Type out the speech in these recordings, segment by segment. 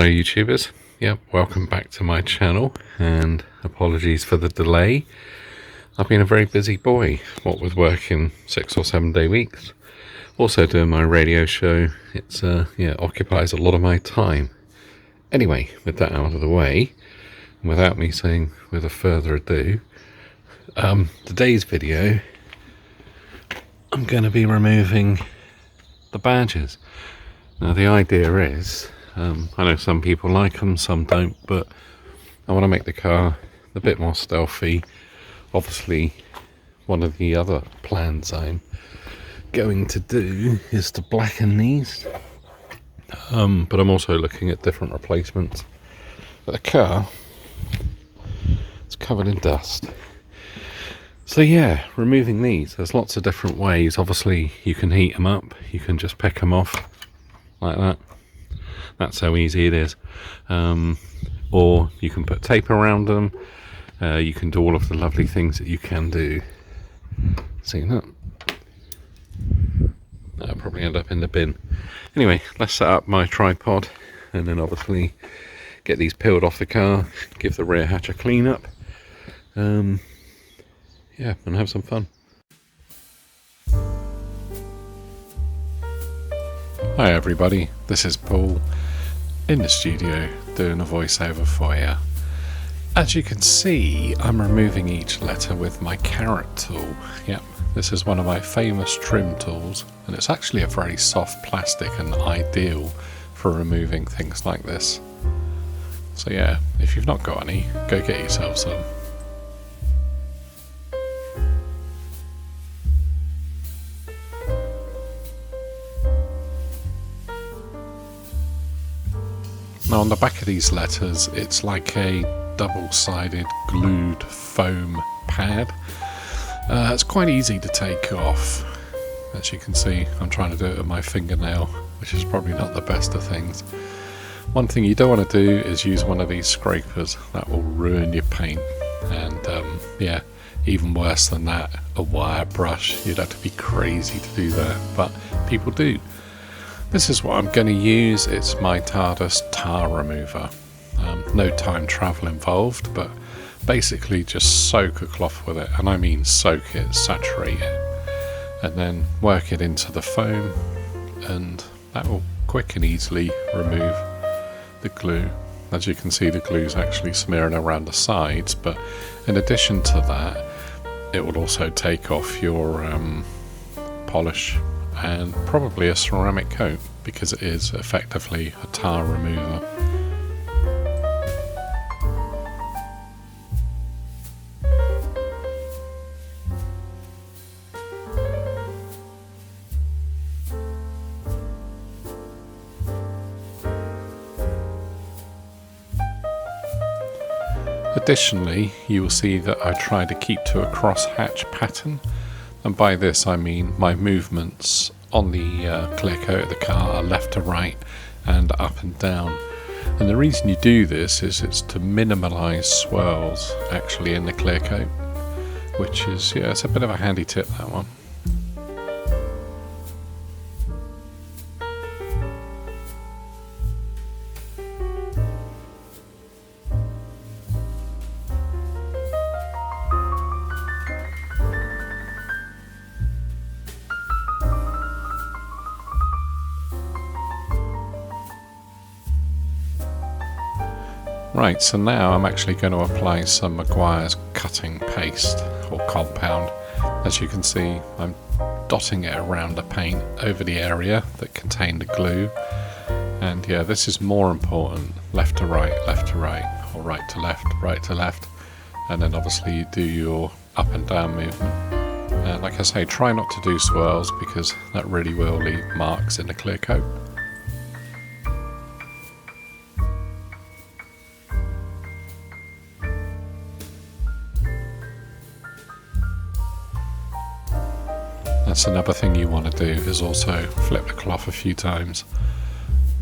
Hello YouTubers, welcome back to my channel, and apologies for the delay. I've been a very busy boy, what with working 6 or 7 day weeks, also doing my radio show. It's occupies a lot of my time. Anyway, with that out of the way, and without me saying with a further ado, today's video I'm going to be removing the badges. Now the idea is, I know some people like them, some don't, but I want to make the car a bit more stealthy. Obviously, one of the other plans I'm going to do is to blacken these, but I'm also looking at different replacements. But the car is covered in dust. So yeah, removing these, there's lots of different ways. Obviously, you can heat them up, you can just pick them off like that. That's how easy it is. Or you can put tape around them. You can do all of the lovely things that you can do. See that? That'll probably end up in the bin. Anyway, let's set up my tripod and then obviously get these peeled off the car, give the rear hatch a clean up. And have some fun. Hi everybody, this is Paul in the studio doing a voiceover for you. As you can see, I'm removing each letter with my carrot tool. Yep, this is one of my famous trim tools, and it's actually a very soft plastic and ideal for removing things like this. So yeah, if you've not got any, go get yourself some. Now on the back of these letters, it's like a double-sided glued foam pad. It's quite easy to take off. As you can see, I'm trying to do it with my fingernail, which is probably not the best of things. One thing you don't want to do is use one of these scrapers. That will ruin your paint. And even worse than that, a wire brush. You'd have to be crazy to do that, but people do. This is what I'm going to use. It's my TARDIS tar remover. No time travel involved, but basically just soak a cloth with it, and I mean soak it, saturate it, and then work it into the foam, and that will quick and easily remove the glue. As you can see, the glue is actually smearing around the sides, but in addition to that, it will also take off your polish and probably a ceramic coat, because it is effectively a tar remover. Additionally, you will see that I try to keep to a cross-hatch pattern, and by this I mean my movements on the clear coat of the car are left to right and up and down. And the reason you do this is it's to minimalise swirls actually in the clear coat, which is, it's a bit of a handy tip, that one. Right, so now I'm actually going to apply some Meguiar's cutting paste or compound. As you can see, I'm dotting it around the paint over the area that contained the glue. And yeah, this is more important, left to right, or right to left. And then obviously you do your up and down movement. And like I say, try not to do swirls, because that really will leave marks in the clear coat. That's another thing you want to do, is also flip the cloth a few times,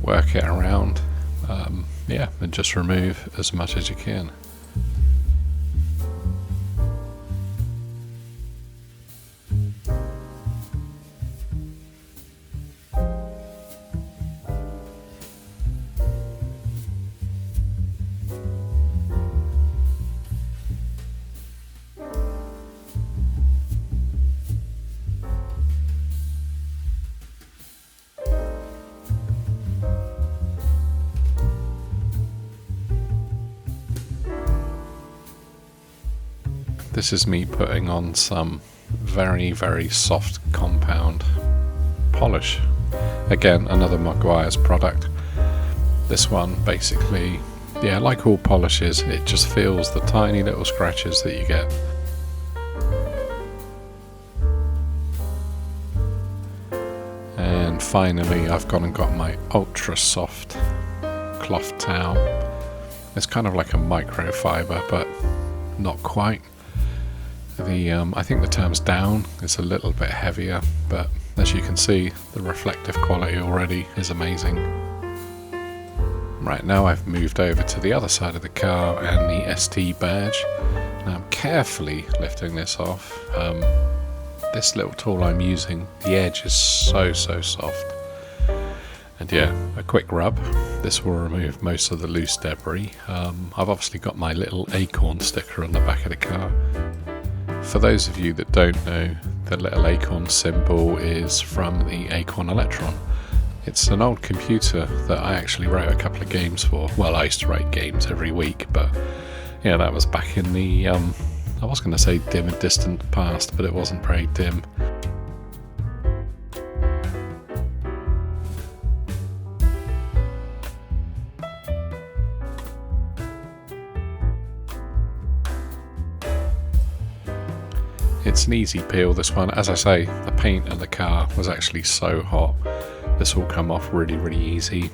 work it around, and just remove as much as you can. this is me putting on some very, very soft compound polish. Again, another Maguire's product. This one basically, yeah, like all polishes, it just feels the tiny little scratches that you get. And finally, I've gone and got my ultra soft cloth towel. It's kind of like a microfiber, but not quite. I think the term's down. It's a little bit heavier, but as you can see, the reflective quality already is amazing. Right, now I've moved over to the other side of the car and the ST badge. Now I'm carefully lifting this off. This little tool I'm using, the edge is so soft. And yeah, a quick rub. This will remove most of the loose debris. I've obviously got my little acorn sticker on the back of the car. For those of you that don't know, the little acorn symbol is from the Acorn Electron. It's an old computer that I actually wrote a couple of games for. Well, I used to write games every week, but yeah, that was back in the, I was going to say dim and distant past, but it wasn't very dim. It's an easy peel, this one. As I say, the paint in the car was actually so hot. This will come off really easy.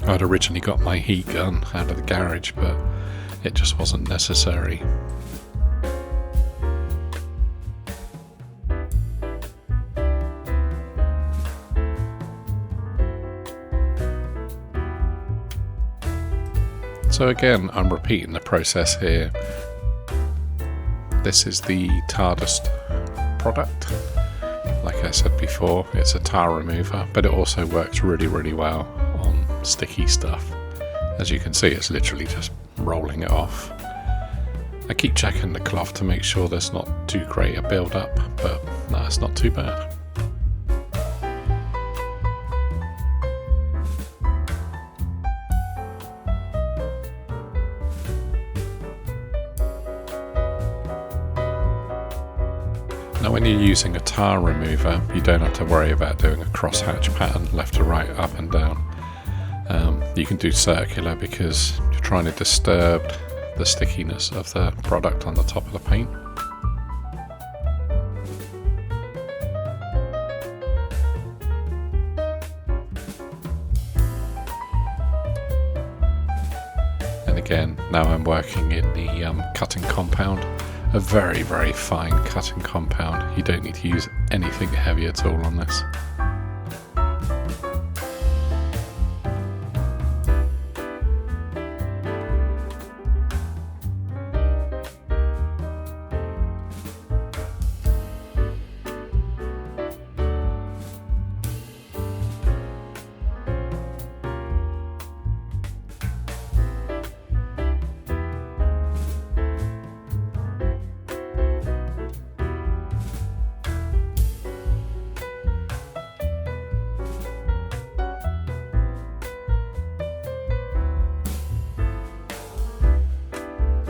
I'd originally got my heat gun out of the garage, but it just wasn't necessary. So again, I'm repeating the process here. This is the Tardist product. Like I said before, it's a tar remover, but it also works really well on sticky stuff. As you can see, it's literally just rolling it off. I keep checking the cloth to make sure there's not too great a build up, but no, it's not too bad. Now when you're using a tar remover, you don't have to worry about doing a crosshatch pattern left to right, up and down. You can do circular because you're trying to disturb the stickiness of the product on the top of the paint. And again, now I'm working in the cutting compound. A very fine cutting compound. You don't need to use anything heavy at all on this.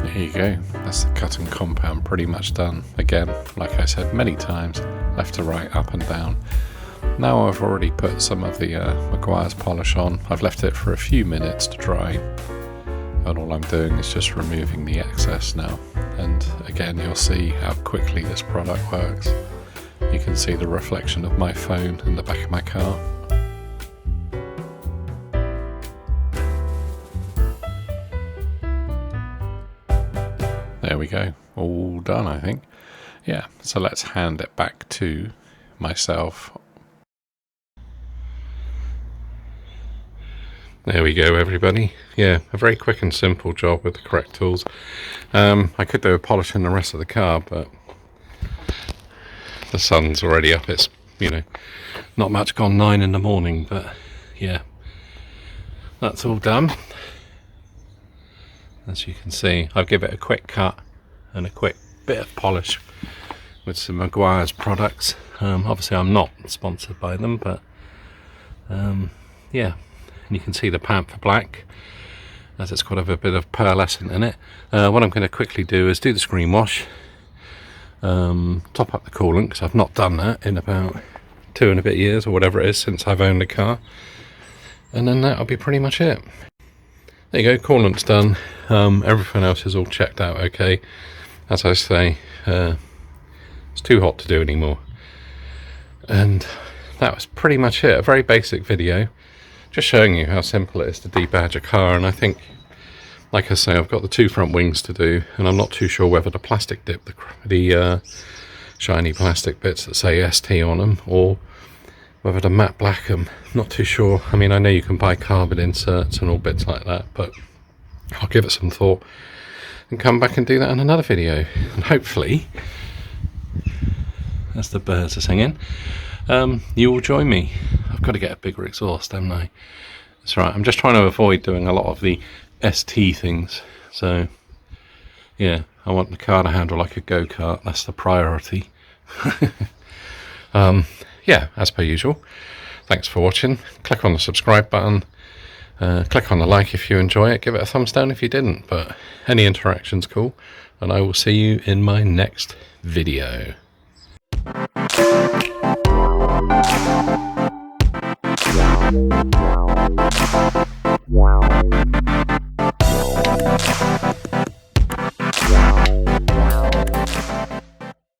There you go, that's the cutting compound pretty much done. Again, like I said many times, left to right, up and down. Now I've already put some of the Maguire's polish on. I've left it for a few minutes to dry, and all I'm doing is just removing the excess now. And again, you'll see how quickly this product works. You can see the reflection of my phone in the back of my car. There we go, all done I think. Yeah, so let's hand it back to myself. There we go everybody. Yeah, a very quick and simple job with the correct tools. I could do a polish in the rest of the car, but the sun's already up. It's, you know, not much gone 9 in the morning, but yeah, that's all done. As you can see, I'll give it a quick cut and a quick bit of polish with some Maguire's products. Obviously I'm not sponsored by them, but yeah, and you can see the Panther Black as it's got a bit of pearlescent in it. What I'm going to quickly do is do the screen wash top up the coolant, because I've not done that in about 2 and a bit years or whatever it is since I've owned a car, and then that'll be pretty much it. There you go, coolant's done. Everything else is all checked out okay. As I say, it's too hot to do anymore. And that was pretty much it. A very basic video, just showing you how simple it is to debadge a car. And I think, like I say, I've got the 2 front wings to do, and I'm not too sure whether to plastic dip the shiny plastic bits that say ST on them, or whether to matte black them. Not too sure. I mean, I know you can buy carbon inserts and all bits like that, but I'll give it some thought and come back and do that in another video. And hopefully, as the birds are singing, you will join me. I've got to get a bigger exhaust, haven't I? That's right, I'm just trying to avoid doing a lot of the ST things. So yeah, I want the car to handle like a go-kart. That's the priority. Yeah, as per usual, thanks for watching. Click on the subscribe button, click on the like if you enjoy it, give it a thumbs down if you didn't, but any interaction's cool, and I will see you in my next video.